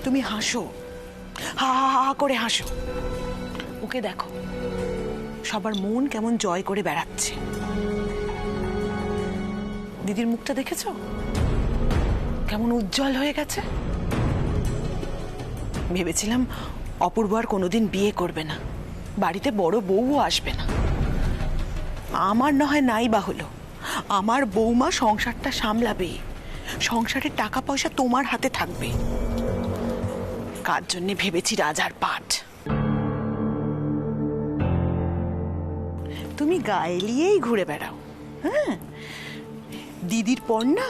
তুমি হাসো, হা হা হা করে হাসো। ওকে দেখো, সবার মন কেমন জয় করে বেড়াচ্ছে। দিদির মুখটা দেখেছো কেমন উজ্জ্বল হয়ে গেছে? ভেবেছিলাম অপূর্ব আর কোনোদিন বিয়ে করবে না, বাড়িতে বড় বউও আসবে না। আমার না হয় নাই বা হলো, আমার বৌমা সংসারটা সামলাবে, সংসারের টাকা পয়সা তোমার হাতে থাকবে। কার জন্যে ভেবেছি রাজার পাঠ। তুমি গায়ে নিয়েই ঘুরে বেড়াও। হ্যাঁ, দিদির পর না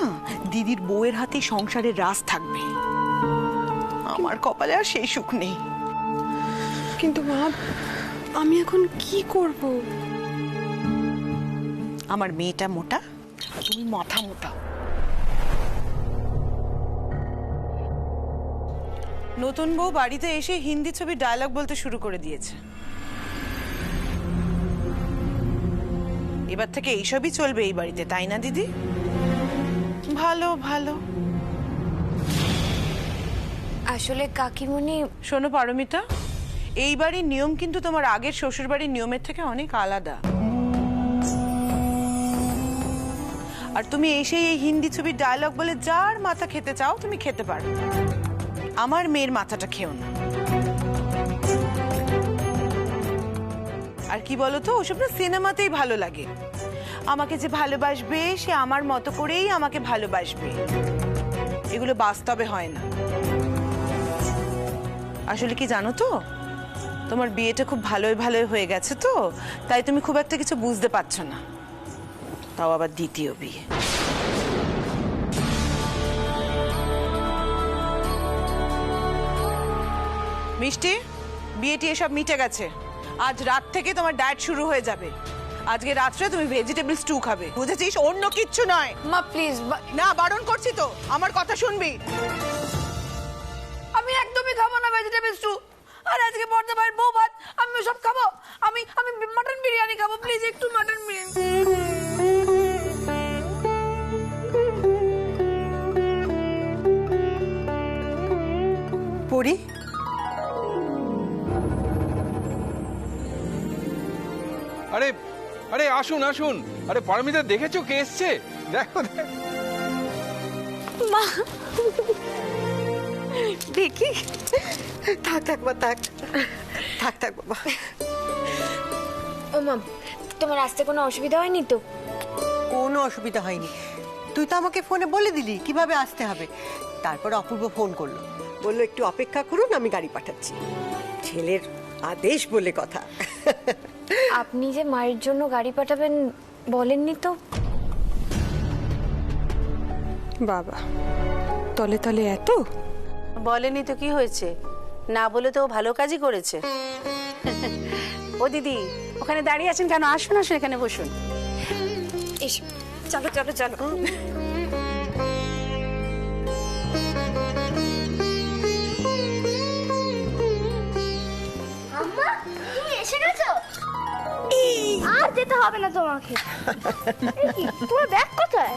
দিদির বউয়ের হাতে সংসারের রাজ থাকবে। আমার কপালে আর সেই সুখ নেই। কিন্তু মা, আমি এখন কি করব? আমার মেয়েটা মোটা, তুমি মাথা মোটা। নতুন বউ বাড়িতে এসে হিন্দি ছবি ডায়লগ বলতে শুরু করে দিয়েছে। এবার থেকে এইসবই চলবে এই বাড়িতে, তাই না দিদি? ভালো ভালো। আসলে কাকিমণি, শোনো পারমিতা, এই বাড়ির নিয়ম কিন্তু তোমার আগের শ্বশুর বাড়ির নিয়মের থেকে অনেক আলাদা। আর তুমি এসেই এই হিন্দি ছবির ডায়লগ বলে যার মাথা খেতে চাও তুমি খেতে পারো, আমার মেয়ের মাথাটা খেও না। আর কি বলো তো, ওসব না সিনেমাতেই ভালো লাগে। আমাকে যে ভালোবাসবে সে আমার মতো করেই আমাকে ভালোবাসবে, এগুলো বাস্তবে হয় না। আসলে কি জানো তো, তোমার বিয়েটা খুব ভালোই ভালোই হয়ে গেছে তো, তাই তুমি খুব একটা কিছু বুঝতে পারছো না। তাও আবার দ্বিতীয় বিয়ে। মিষ্টি, বিয়েটি এসব মিটে গেছে। আজ রাত থেকে তোমার ডায়েট শুরু হয়ে যাবে। আজকে রাত্রে তুমি ভেজিটেবল স্টু খাবে, বুঝেছিস? অন্য কিচ্ছু নয়। মা প্লিজ। না, বারণ করছি তো, আমার কথা শুনবি। আমি একদমই খাবো না ভেজিটেবল স্টু। আর আজকে বড়দা ভাইয়ের বউ ভাত, আমি সব খাবো। আমি আমি মটন বিরিয়ানি খাবো, প্লিজ একটু মটন বিরিয়ানি। পড়ি, আরে আরে আসুন আসুন। আরে পারমিতা, দেখেছো কে এসছে? দেখো মা দেখি। থাক থাক বা থাক, থাক থাক বাবা। ও মা, তোমার আসতে কোনো অসুবিধা হয়নি তো? কোনো অসুবিধা হয়নি। তুই তো আমাকে ফোনে বলে দিলি কিভাবে আসতে হবে। তারপর অপূর্ব ফোন করলো, বললো একটু অপেক্ষা করুন, আমি গাড়ি পাঠাচ্ছি। ছেলের আদেশ বলে কথা। আপনি যে মায়ের জন্য গাড়ি পাঠাবেন বলেননি তো? বাবা, তলে তলে এত? বলেনি তো কি হয়েছে, না বলে তো ও ভালো কাজই করেছে। ও দিদি, ওখানে দাঁড়িয়ে আছেন কেন? আসুন আসুন, এখানে বসুন। এসো, চলো চলো চলো। আম্মা, তুমি এসে গেছো? আর যেতে হবে না তোমাকে। এই কি, তোমার ব্যাগ কোথায়?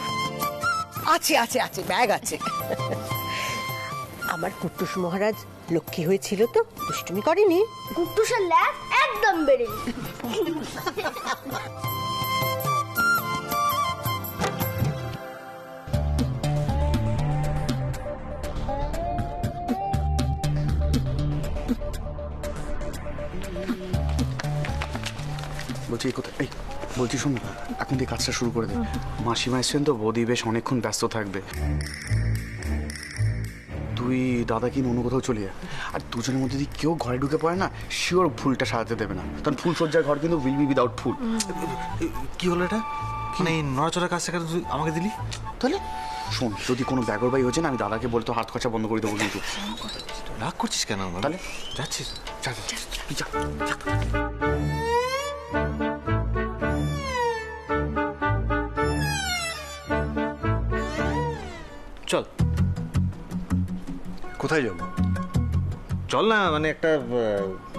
আছে আছে আছে, ব্যাগ আছে। আমার কুট্টুস মহারাজ লক্ষ্মী হয়েছিল তো, দুষ্টুমি করেনি। কুট্টুসের ল্যাব একদম বেড়েনি। বলছি এই বলছি শোন, এখন দিয়ে কাজটা শুরু করে দে। মাসিমা এসছেন তো, বৌদি বেশ অনেকক্ষণ ব্যস্ত থাকবে। তুই দাদা কি অন্য কোথাও চলে যায়। আর দুজনের মধ্যে যদি কেউ ঘরে ঢুকে পড়ে না, শিওর ফুলটা সাজাতে দেবে না, কারণ ফুল সজ্জার ঘর কিন্তু উইল বি উইদাউট ফুল। কি হলো এটা? মানে এই নড়াচড়ার কাজটা কেন তুই আমাকে দিলি? তাহলে শোন, যদি কোনো ব্যাগরবাই হয়েছে না, আমি দাদাকে বলে তো হাত খরচা বন্ধ করে দেবো কিন্তু। রাগ করছিস কেন? তাহলে যাচ্ছিস? যা যা, তুই যা। চল। কোথায় যাবো? চল না, মানে একটা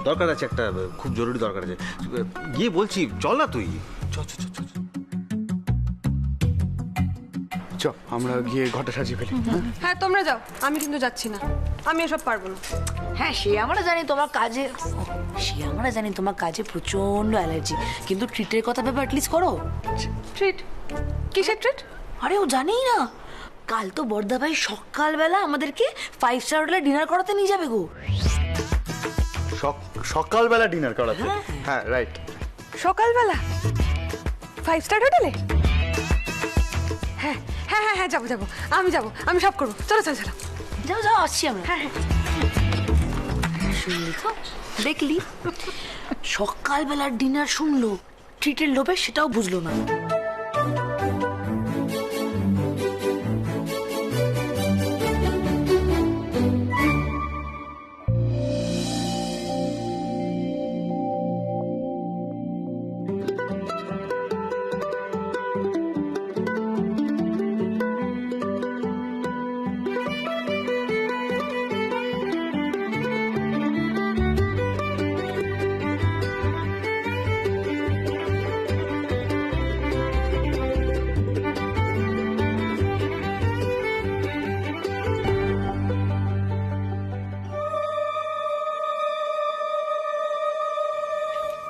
দরকার আছে, একটা খুব জরুরি দরকার আছে। গিয়ে বলছি, চল না তুই। চল চল চল চল। চ চ আমরা গিয়ে ঘরটা সাজিয়ে ফেলি। হ্যাঁ তোমরা যাও, আমি কিন্তু যাচ্ছি না, আমি এসব পারবো না। হ্যাঁ সে আমরা জানি তোমার কাজে প্রচন্ড অ্যালার্জি, কিন্তু ট্রিটের কথা ভেবে অ্যাটলিস্ট করো। ট্রিট? কিসের ট্রিট? আরে ও জানেই না, কাল তো বর্দা ভাই সকালবেলা আমাদেরকে 5 স্টার হোটেলে ডিনার করাতে নিয়ে যাবে গো। সকালবেলা ডিনার করাতে? হ্যাঁ রাইট। সকালবেলা 5 স্টার হোটেলে? হ্যাঁ হ্যাঁ হ্যাঁ হ্যাঁ যাবো যাবো, আমি সব করবো। চলো চলো চলো। যাও আসছি আমরা। হ্যাঁ শুনলি তো, দেখলি সকালবেলার ডিনার শুনলো, ট্রিটের লোভে সেটাও বুঝলো না।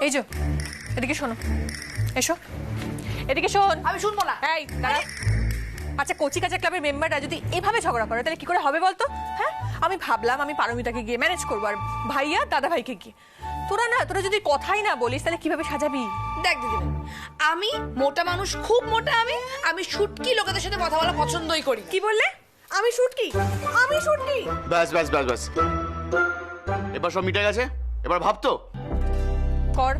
এই যে এদিকে শোনো, এসো এদিকে শোন। আমি শুনবো না। এই দাঁড়া। আচ্ছা কচি কাঁচা ক্লাবের মেম্বাররা যদি এভাবে ঝগড়া করে তাহলে কি করে হবে বলতো? হ্যাঁ আমি ভাবলাম আমি পারমিতাকে গিয়ে ম্যানেজ করবো, আর ভাইয়া দাদা ভাইকে গিয়ে। তোরা যদি কথাই না বলিস তাহলে কিভাবে সাজাবি? দেখ দিদি, আমি মোটা মানুষ, খুব মোটা, আমি শুটকি লোকেদের সাথে কথা বলা পছন্দই করি। কি বললে? আমি শুটকি? ব্যাস ব্যাস ব্যাস ব্যাস, এবার সব মিটে গেছে, এবার ভাব তো। কর।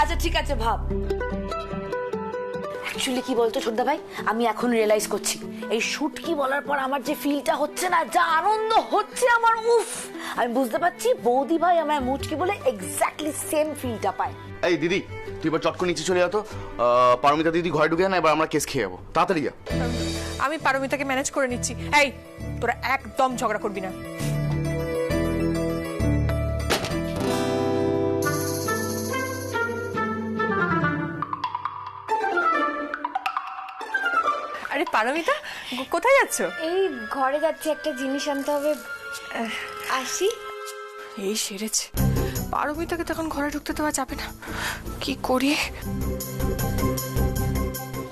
আচ্ছা ঠিক আছে ভাব। অ্যাকচুয়ালি কি বলতো ছোটদা ভাই, আমি এখন রিয়েলাইজ করছি এই শুটকি বলার পর আমার যে ফিলটা হচ্ছে না, যা আনন্দ হচ্ছে আমার, উফ! আমি বুঝতে পারছি বৌদি ভাই আমার মুচকি বলে এক্স্যাক্টলি সেম ফিলটা পায়। এই দিদি তুই এবার চট করে নিচে চলে যেত, পারমিতা দিদি ঘরে ঢুকে না, এবার আমরা কেস খেয়ে যাবো, তাড়াতাড়ি যা। আমি পারমিতাকে ম্যানেজ করে নিচ্ছি। এই তোরা একদম ঝগড়া করবি না। আরে পারমিতা কোথায় যাচ্ছ? এই ঘরে যাচ্ছি, একটা জিনিস আনতে হবে, আসি। এই সেরেছে, পারমিতাকে তখন ঘরে ঢুকতে দেওয়া যাবে না, কি করি?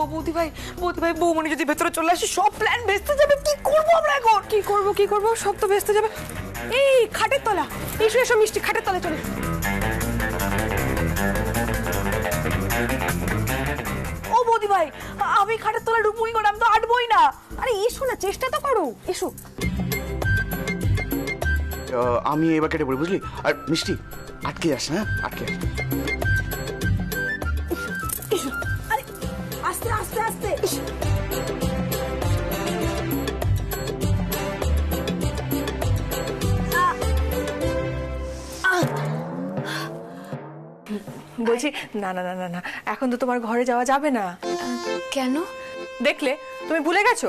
ও বৌদি ভাই বৌমনি যদি ভেতরে চলে আসে সব প্ল্যান ভেস্তে যাবে। কি করবো আমরা এখন? কি করবো সব তো ভেস্তে যাবে। এই খাটের তলা, এসো এসো মিষ্টি, খাটের তলায় চলে। ও বৌদি ভাই, আমি খাটের তলায় ঢুকবোই করে, আমি তো আটবই না। আরে এসো না, চেষ্টা তো করো, এসো। আমি এবার কেটে পড়ি, বুঝলি? আর মিষ্টি আটকে যাস না, আটকে যাস। আরে আস্তে আস্তে আস্তে। বলছি না না না না না, এখন তো তোমার ঘরে যাওয়া যাবে না। কেন? দেখলে তুমি ভুলে গেছো,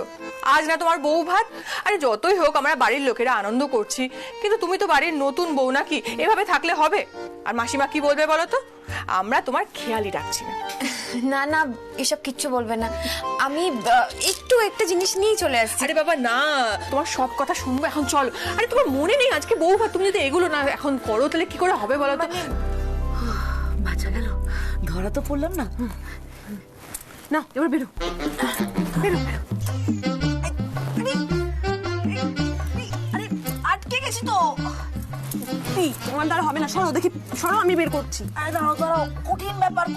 আজ না তোমার বউ ভাত। আরে যতই হোক আমরা বাড়ির লোকেরা আনন্দ করছি, কিন্তু তুমি তো বাড়ির নতুন বউ নাকি, এভাবে থাকলে হবে? আর মাসিমা কি বলবে বলো তো? আমরা তোমার খেয়ালই রাখছি না। না না, এসব কিচ্ছু বলবে না, আমি একটু একটা জিনিস নিয়ে চলে আসছি। আরে বাবা না, তোমার সব কথা শুনবো, এখন চলো। আরে তোমার মনে নেই আজকে বউ ভাত? তুমি যদি এগুলো না এখন করো তাহলে কি করে হবে বলো তো? বাঁচা গেল, ধরা তো পড়লাম না। না এবার বেরো বেরো। আরে আটকে গেছি তো। তোমার দ্বারা হবে না, সরো দেখি, সরো, আমি বের করছি। আরে দাঁড়াও দাঁড়াও, কঠিন ব্যাপার।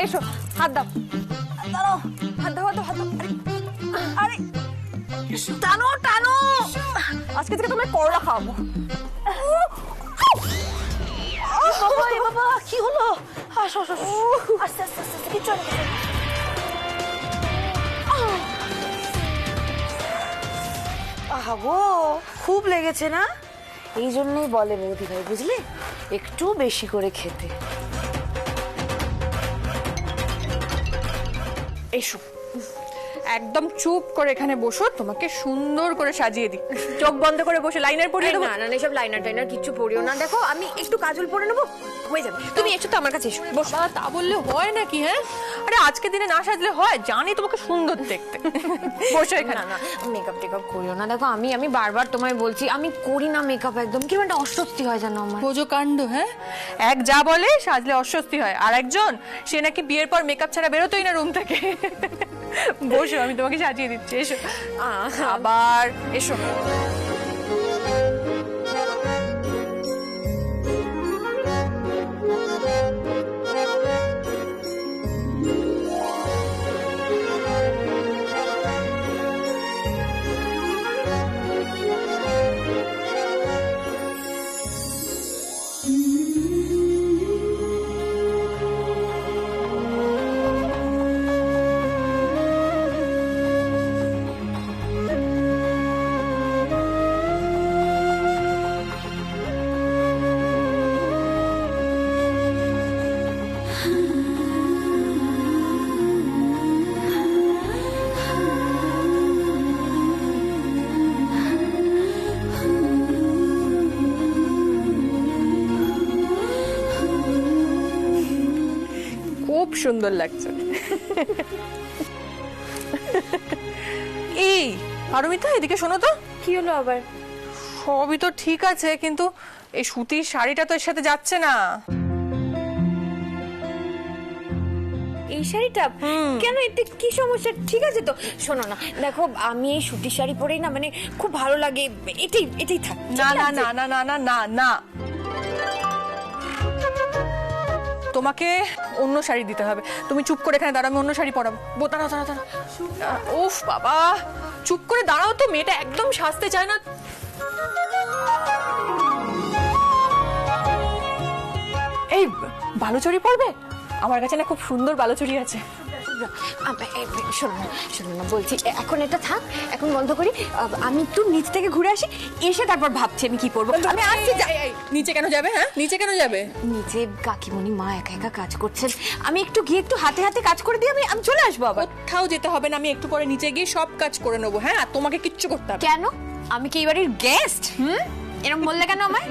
এসো, হাত দাও, দাঁড়াও, হাত দাও, হাত দাও, হাত দাও। আরে টানো টানো। আজকে থেকে তোমায় করলা খাওয়াবো। বাবা কি হলো? আসো আসো, আস্তে আস্তে আস্তে, কিছু হবে না। আহা, খুব লেগেছে না? এই জন্যই বলে বৌদি ভাই, বুঝলে, একটু বেশি করে খেতে। এসো একদম চুপ করে এখানে বসো, তোমাকে সুন্দর করে সাজিয়ে দিই। চোখ বন্ধ করে বসে লাইনার পরিয়ে দেবো। না না এসব লাইনার টাইনার কিচ্ছু পড়িও না, দেখো আমি একটু কাজল পরে নেবো, হয়ে যাবে। তুমি এসো তো আমার কাছে, এসো বসো। বাবা, তা বললে হয় নাকি? হ্যাঁ, আরে আজকে দিনে না সাজলে হয়? জানি তোমাকে সুন্দর দেখতে। বসো এখানে। না না মেকআপ টেকআপ করিও না, দেখো আমি বারবার তোমায় বলছি আমি করি না মেকআপ, একদম কি একটা অস্বস্তি হয় জানো আমার। বোঝো কাণ্ড। হ্যাঁ, এক যা বলে সাজলে অস্বস্তি হয়, আর একজন সে নাকি বিয়ের পর মেকআপ ছাড়া বেরোতোই না রুম থেকে। বসো, আমি তোমাকে সাজিয়ে দিচ্ছি, এসো। আবার এসো। খুব সুন্দর লাগছে। এই পারমিতা, এদিকে শোনো তো। কি হলো আবার? সবই তো ঠিক আছে, কিন্তু এই সুতির শাড়িটা তো এর সাথে যাচ্ছে না। এই শাড়িটা কেন, এতে কি সমস্যা? ঠিক আছে তো, শোনো না, দেখো আমি এই সুতির শাড়ি পরেই না মানে খুব ভালো লাগে, এটাই থাক। না না না না না না না না, তোমাকে অন্য শাড়ি দিতে হবে। তুমি চুপ করে এখানে দাঁড়াও, আমি অন্য শাড়ি পরাবো। দাঁড়াও দাঁড়াও দাঁড়াও। উফ বাবা, চুপ করে দাঁড়াও তো, মেয়েটা একদম সাজতে চায় না। এই বালুচরি পরবে? আমার কাছে না খুব সুন্দর বালুচরি আছে। শোনো না বলছি, এখন এটা থাক, এখন বন্ধ করি, আমি একটু নিচ থেকে ঘুরে আসি, এসে তারপর ভাবছি আমি কি করবো। আমি আসছি। নিচে কেন যাবে? হ্যাঁ, নিচে কেন যাবে? নিচে কাকিমণি মা একা একা কাজ করছেন, আমি একটু গিয়ে একটু হাতে হাতে কাজ করে দিয়ে আমি চলে আসবো। আবার কোথাও যেতে হবে না, আমি একটু পরে নিচে গিয়ে সব কাজ করে নেবো। হ্যাঁ, আর তোমাকে কিচ্ছু করতে হবে। কেন? আমি কি এই বাড়ির গেস্ট? এরকম বললে কেন আমায়?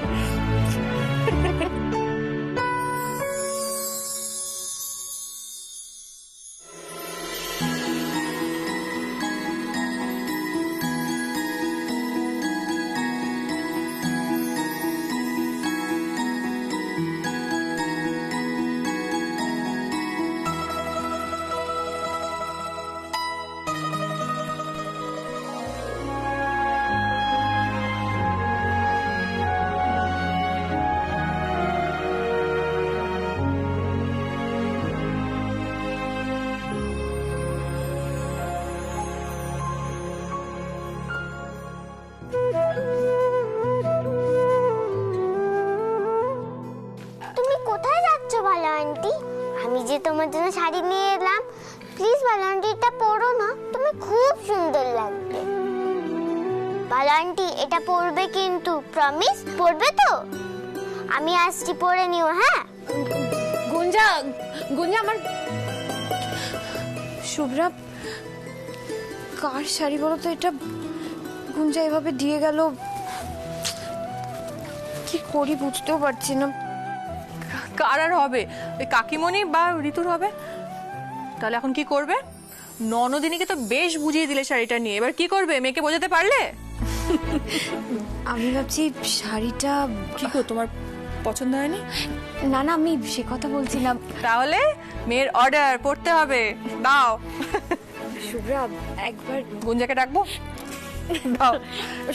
তুমি কোথায় যাচ্ছ ভালো আন্টি? আমি যে তোমার জন্য শাড়ি নিয়ে এলাম, প্লিজ ভালো আন্টি এটা পরো না, তুমি খুব সুন্দর লাগবে। ভালো আন্টি এটা পরবে কিন্তু, প্রমিস পরবে তো? আমি আসছি, পরে নিও। হ্যাঁ গুঞ্জা আমার শুভ্রা, কার শাড়ি বলো তো এটা? গুঞ্জা এভাবে দিয়ে গেল, কি করি বুঝতেও পারছি না। কার আর হবে? ওই কাকিমণি বা ঋতুর হবে। তাহলে এখন কি করবে? ননদিনীকে তো বেশ বুঝিয়ে দিলে শাড়িটা নিয়ে, এবার কি করবে? মেয়েকে বোঝাতে পারলে? আমি ভাবছি শাড়িটা কি গো, তোমার পছন্দ হয়নি? না না, আমি সে কথা বলছি না। তাহলে মেয়ের অর্ডার পড়তে হবে, দাও। শুভ্রা একবার গুঞ্জাকে ডাকবো, দাও।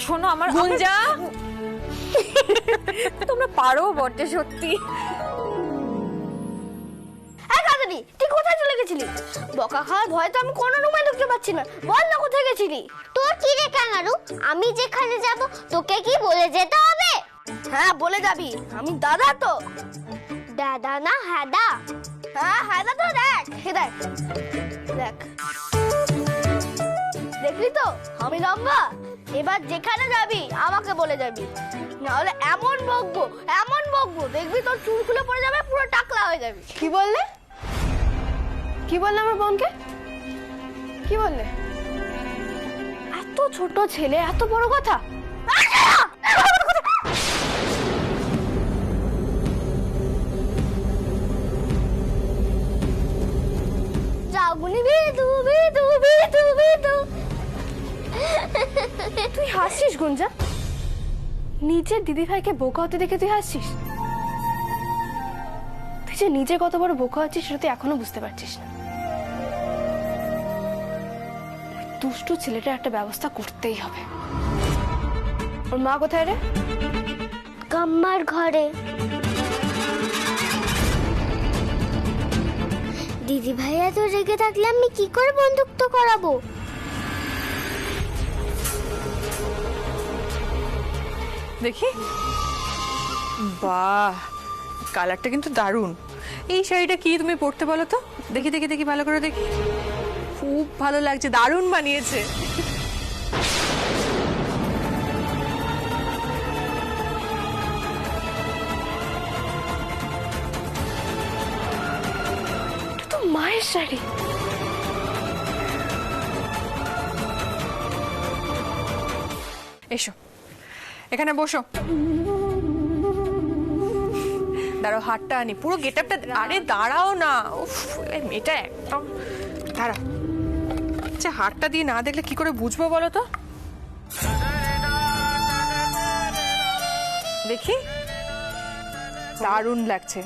শোনো আমার গুঞ্জা, তোমরা পারো বটে সত্যি। তুই কোথায় চলে গেছিলি? বকা খাওয়ার ভয় তো আমি কোনো রুমে ঢুকতে পারছি না, বল না কোথায় গেছিলি? তোর কি রে কাঙ্গারু, আমি যেখানে যাব তোকে কি বলে যেতে হবে? হ্যাঁ বলে যাবি, আমি দাদা তো। দাদা না হাদা? হ্যাঁ হাদা তো, দেখ দেখ দেখ, দেখলি তো আমি লম্বা। এবার যেখানে যাবি আমাকে বলে যাবি, নাহলে এমন বকবো দেখবি তোর চুল খুলে পড়ে যাবে, পুরো টাকলা হয়ে যাবে। কি বললে আমার বোনকে? কি বললে? এত ছোট ছেলে এত বড় কথা। রাগুনি বিদু বিদু বিদু বিদু। তুই হাসছিস গুঞ্জা? নিজের দিদি ভাইকে বোকা হতে দেখে তুই হাসছিস? তুই যে নিজে কত বড় বোকা হচ্ছিস সেটা তুই এখনো বুঝতে পারছিস না। দুষ্টু ছেলেটার একটা ব্যবস্থা করতেই হবে। ওর মা কোথায় রে? কাম্মার ঘরে। দিদি ভাইয়া তো রেগে থাকলে আমি কি করে বন্ধুত্ব করাবো? দেখি, বাহ, কালারটা কিন্তু দারুণ। এই শাড়িটা কি তুমি পরতে বলো তো? দেখি দেখি দেখি, ভালো করে দেখি। খুব ভালো লাগছে, দারুণ মানিয়েছে। এটা তো মায়ের শাড়ি। এসো, এখানে বসো। দাঁড়াও, হাতটা আনি, পুরো গেটআপটা। আরে দাঁড়াও না, উফ, এই মেয়েটা একদম। দাঁড়াও, আচ্ছা হাতটা দিয়ে না দেখলে কি করে বুঝবো বলো তো? দেখি, দারুণ লাগছে।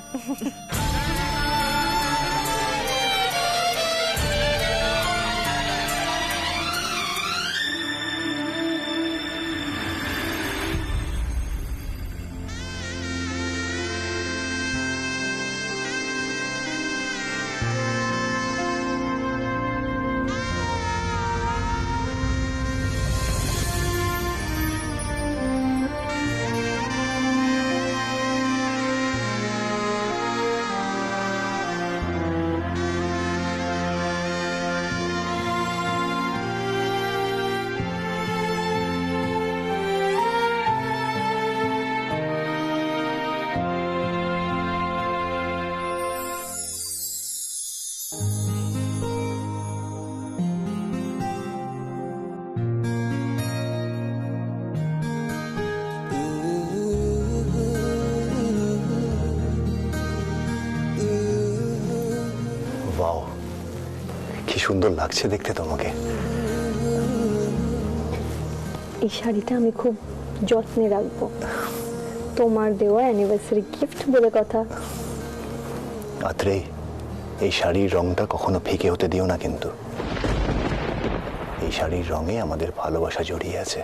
ওয়াও, কি সুন্দর লাগছে দেখতে তোমাকে। এই শাড়িটা আমি খুব যত্নে রাখবো, তোমার দেওয়া অ্যানিভার্সারি গিফট বলে কথা। আত্রেই, এই শাড়ির রংটা কখনো ফিকে হতে দিও না কিন্তু। এই শাড়ির রঙে আমাদের ভালোবাসা জড়িয়ে আছে,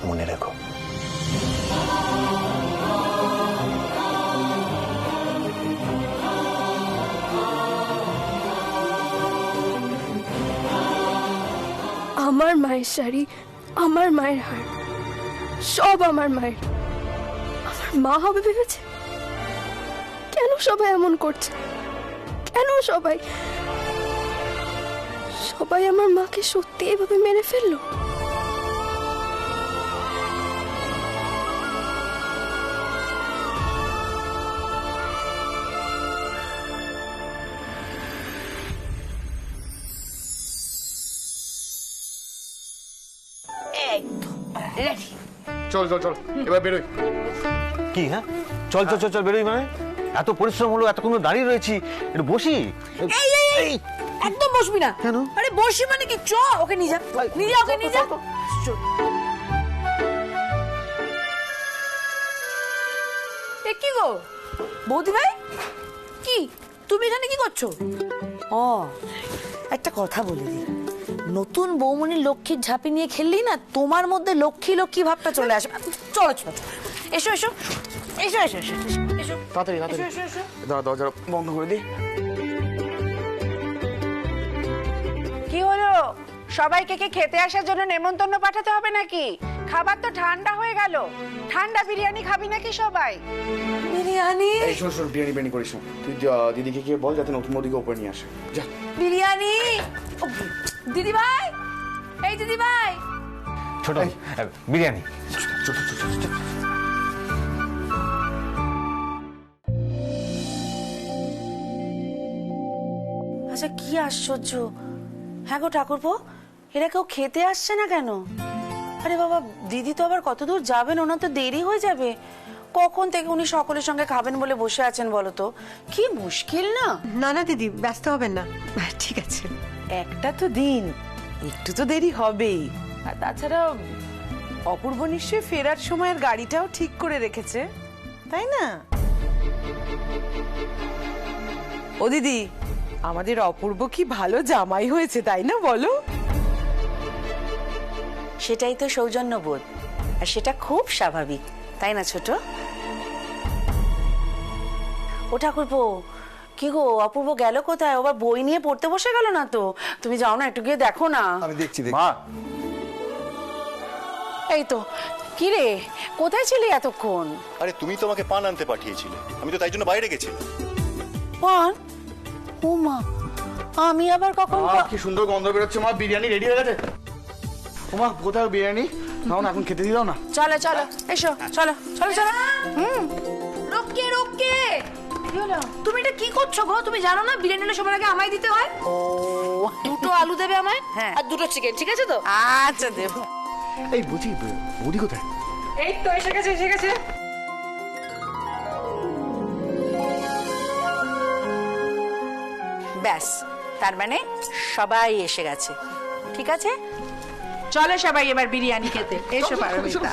মনে রেখো। আমার মায়ের শাড়ি, আমার মায়ের হার, সব আমার মায়ের। আমার মা হবে ভেবেছে? কেন সবাই এমন করছে? কেন সবাই সবাই আমার মাকে সত্যি এভাবে মেরে ফেললো? চল চল চল, এবার বেরোই। কি? হ্যাঁ, চল চল চল চল, বেরোই মানে? এত পরিশ্রম হলো, এতক্ষণ দাঁড়িয়ে রয়েছি, একটু বসি। এই একদম বসবি না। কেন? আরে বসি মানে কি? চ, ওকে নিয়ে যা, নিয়ে যা, ওকে নিয়ে যা। এ কি গো বৌদি ভাই, কি তুমি এখানে কি করছো? ও, একটা কথা বলে দিই, নতুন বৌমনির লক্ষ্মীর ঝাঁপি নিয়ে খেললি না, তোমার মধ্যে লক্ষ্মী লক্ষ্মী ভাবটা চলে আসবে। চলো চলো, এসো এসো এসো এসো এসো এসো, তাড়াতাড়ি তাড়াতাড়ি, এসো এসো। দাঁড়া, দরজা বন্ধ করে দিই। কি হলো, সবাইকে কি খেতে আসার জন্য নেমন্তন্ন পাঠাতে হবে নাকি? খাবার তো ঠান্ডা হয়ে গেল। ঠান্ডা বিরিয়ানি খাবি নাকি সবাই? বিরিয়ানি? এই শোন শোন, বিরিয়ানি বিরিয়ানি করিস না। তুই দিদিকে গিয়ে বল যাতে নতুন বৌদিকে ওপরে নিয়ে আসে। যা। বিরিয়ানি? দিদি ভাই, এই দিদি ভাই, ছোট বিরিয়ানি। চল চল চল চল। আচ্ছা কি আশ্চর্য। হ্যাঁ গো ঠাকুরপো, এরা কেউ খেতে আসছে না কেন? আরে বাবা, দিদি তো আবার কত দূর যাবেন, ওনার তো দেরি হয়ে যাবে। কখন থেকে উনি সকলের সঙ্গে খাবেন বলে বসে আছেন বলো তো? কি মুশকিল না। না না দিদি, ব্যস্ত হবেন না, ঠিক আছে। একটা তো দিন, একটু তো দেরি হবেই। আর তাছাড়া অপূর্ব নিশ্চয়ই ফেরার সময়ের গাড়িটাও ঠিক করে রেখেছে, তাই না? ও দিদি, আমাদের অপূর্ব কি ভালো জামাই হয়েছে, তাই না বলো? সেটাই তো সৌজন্যবোধ, আর সেটা খুব স্বাভাবিক, তাই না ছোট? ও ঠাকুরপো, কি গো, অপূর্ব গেল কোথায়? ওবার বই নিয়ে পড়তে বসে গেল না তো? তুমি যাও না, একটু গিয়ে দেখো না। আমি দেখছি। মা, এই তো। কি রে, কোথায় ছিলি এতক্ষণ? আরে তুমি তো আমাকে পান আনতে পাঠিয়েছিলে, আমি তো তাই জন্য বাইরে গেছিলাম। পান? ও মা, আমি আবার কখন? কি সুন্দর গন্ধ বেরোচ্ছে। মা, বিরিয়ানি রেডি হয়ে গেছে। ও মা, কোথায় বিরিয়ানি? নাও না, এখন খেতে দিও না। চলো চলো, এসো, চলো চলো চলো। রোকে রোকে, তুমি এটা কি করছো গো? তুমি জানো না বিরিয়ানি হলে সবার আগে আমায় দিতে হয়? ও, দুটো আলু দেবে আমায়, আর দুটো চিকেন, ঠিক আছে তো? আচ্ছা দেবো। এই বুঝি, বৌদি কোথায়? এই তো এসে গেছে, এসে গেছে। ব্যাস, তার মানে সবাই এসে গেছে, ঠিক আছে? চলো সবাই এবার বিরিয়ানি খেতে। এসো পারমিতা।